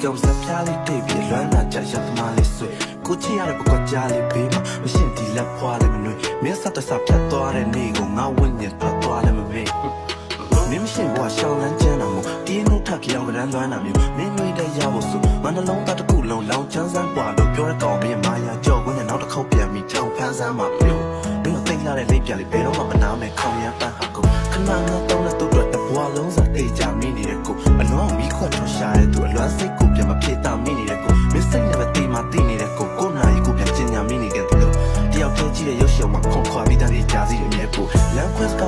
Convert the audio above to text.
ကောင်စပြားလေးတိတ်ပြီးလွမ်းလာကြရသမားလေးဆွေကိုချီရတဲ့ပကွက်ကြားလေးဘေးမှာမရှင်းဒီလက်ဖွားလည်းမနှွေမင်းဆက်တဆဖြတ်သွားတဲ့နေ့ကိုငါဝင့်ညက်ထွက်သွားလည်းမမေ့မင်းမရှိဘွားရှောင်းလန်းကျန်းတာမို့တင်းနှုတ်ထက်ကြောင်ကရန်လွမ်းတာမျိုးမင်းနှွေးတဲ့ရဖို့ဆိုမနှလုံးသားတစ်ခုလုံးလောင်ချမ်းစမ်းပွားလို့ပြောတဲ့ကောင်မင်းမာယာကြောက်ခွင်းနဲ့နောက်တစ်ခေါက်ပြန်ပြီးချောင်းဖန်းစမ်းမှာပြောမင်းသိလာတဲ့လိပ်ပြလေးဘယ်တော့မှမနာမဲ့ခေါင်ရမ်းပန်းဟာကိုခဏငါတော့လက်တော့တဘွားလုံးစားတေးကြမိနေတဲ့ကိုအလွန်မီးခွက်ထွရှာတဲ့သူအလွမ်းစိတ်ကိုပြန်မဖြစ်တာမိနေတဲ့ကိုမင်းစိတ်နဲ့ပဲတေးမှတေးနေတဲ့ကိုနာရီကိုပြန်ကျင်ညာမိနေတဲ့သူတယောက်တည်းကြည့်တဲ့ရုပ်ရှင်မှာခွန်ခွာပြီးသားတွေကြားစီတွေနဲ့ပို့လမ်းခွဲက